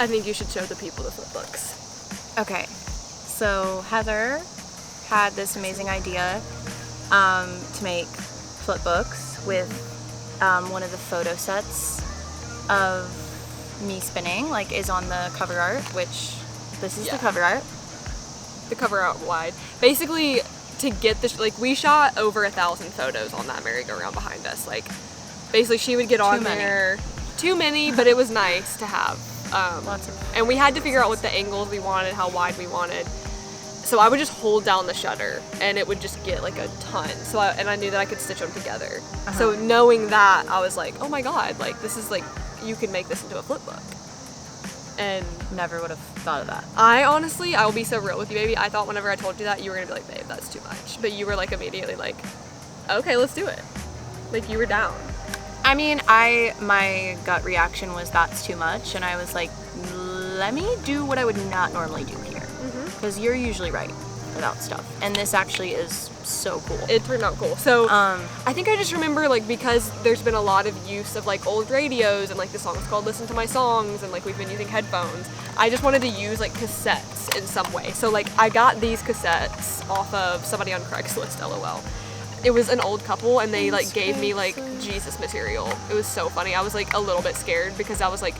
I think you should show the people the flipbooks. Okay, so Heather had this amazing idea to make flipbooks with one of the photo sets of me spinning, like, is on the cover art, which this is the cover art. The cover art wide. Basically, to get this, like, we shot over 1,000 photos on that merry-go-round behind us. Like, basically, she would get on there. Too many, but it was nice to have. Lots of. And we had to figure out what the angles we wanted, how wide we wanted. So I would just hold down the shutter, and it would just get like a ton. So I knew that I could stitch them together. So knowing that, I was like, oh my god, like, this is like, you could make this into a flipbook. And Never would have thought of that. I honestly, I will be so real with you, baby. I thought whenever I told you that, you were gonna be like, babe, that's too much. But you were like immediately like, okay, let's do it. Like, you were down. I mean, my gut reaction was that's too much, and I was like, let me do what I would not normally do here, because you're usually right about stuff, and this actually is so cool. It turned out cool. So I think I just remember, like, because there's been a lot of use of like old radios, and like the song is called Listen to My Songs, and like we've been using headphones, I just wanted to use like cassettes in some way. So like I got these cassettes off of somebody on Craigslist, LOL. It was an old couple, and they like gave me like Jesus material. It was so funny. I was like a little bit scared because I was like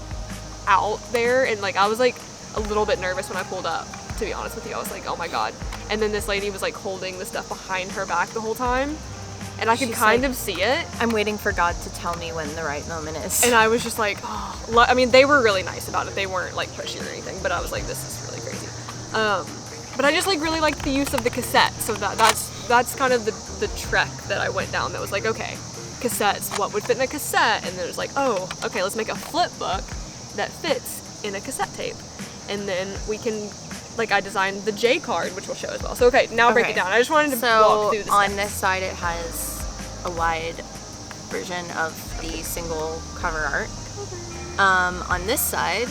out there, and like I was like a little bit nervous when I pulled up, to be honest with you. I was like, oh my god. And then this lady was like holding the stuff behind her back the whole time, and I could kind of see it. I'm waiting for God to tell me when the right moment is. And I was just like, oh. I mean, they were really nice about it. They weren't like pushy or anything, but I was like, this is really crazy. But I just like really liked the use of the cassette. So that's kind of the trek that I went down. That was like, okay, cassettes, what would fit in a cassette? And then it was like, oh, okay, let's make a flip book that fits in a cassette tape. And then we can, like, I designed the J card, which we'll show as well. So okay, now break it down. I just wanted to walk through the on this side it has a wide version of the single cover art. On this side,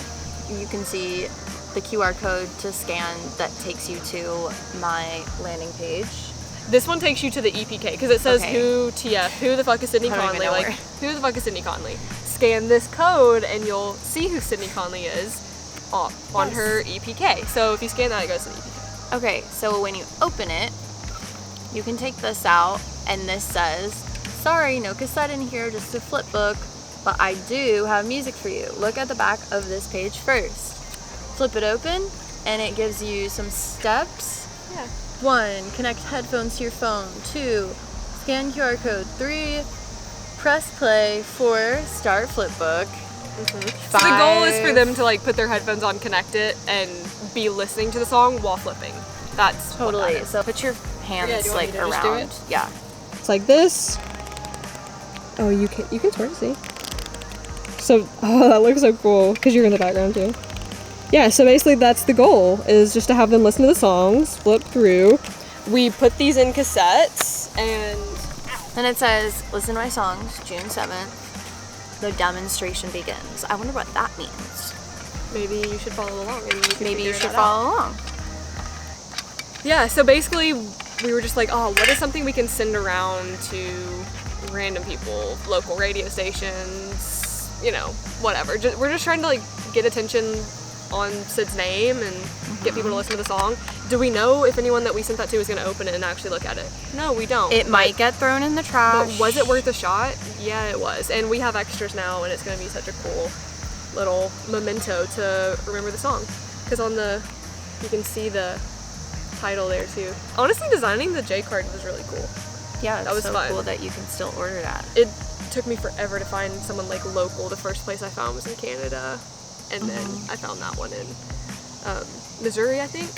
you can see the QR code to scan that takes you to my landing page. This one takes you to the EPK because it says who the fuck is Sydney Conley? Like, who the fuck is Sydney Conley? Scan this code and you'll see who Sydney Conley is on her EPK. So if you scan that, it goes to the EPK. Okay, so when you open it, you can take this out, and this says, sorry, no cassette in here, just a flip book, but I do have music for you. Look at the back of this page first. Flip it open, and it gives you some steps. Yeah. 1, connect headphones to your phone. 2, scan QR code. 3, press play. 4, start flipbook. 5, so the goal is for them to like put their headphones on, connect it, and be listening to the song while flipping. That's totally. That is. So put your hands like around. Yeah. It's like this. Oh, you can sort of see. So, that looks so cool because you're in the background too. Yeah, so basically that's the goal, is just to have them listen to the songs, flip through. We put these in cassettes, and then it says, listen to my songs, June 7th. The demonstration begins. I wonder what that means. Maybe you should follow along. Maybe you should follow along. Yeah, so basically we were just like, oh, what is something we can send around to random people, local radio stations, you know, whatever. We're just trying to like get attention on Sid's name and get people to listen to the song. Do we know if anyone that we sent that to is going to open it and actually look at it? No, we don't. It might get thrown in the trash. But was it worth a shot? Yeah, it was. And we have extras now, and it's going to be such a cool little memento to remember the song. Because you can see the title there too. Honestly, designing the J card was really cool. Yeah, that was so fun. Cool that you can still order that. It took me forever to find someone like local. The first place I found was in Canada, and then I found that one in Missouri, I think.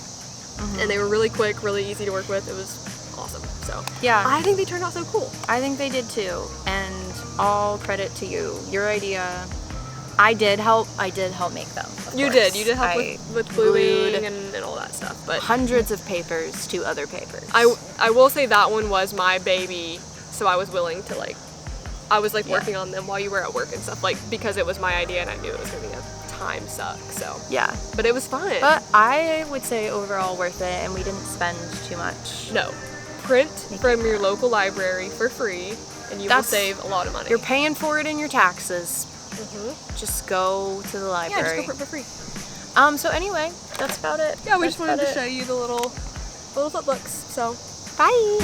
And they were really quick, really easy to work with. It was awesome. So yeah, I think they turned out so cool. I think they did too, and all credit to you. Your idea. I did help make them. You did help with gluing and all that stuff. But hundreds of papers to other papers. I will say that one was my baby, so I was willing to working on them while you were at work and stuff, like, because it was my idea and I knew it was gonna be a time suck. So yeah, but it was fun. But I would say overall worth it, and we didn't spend too much. No, print from your local library for free, and you will save a lot of money. You're paying for it in your taxes. just go to the library. Yeah, just go for free. So anyway, that's about it. Yeah, we just wanted to show you the little flip books. So, Bye.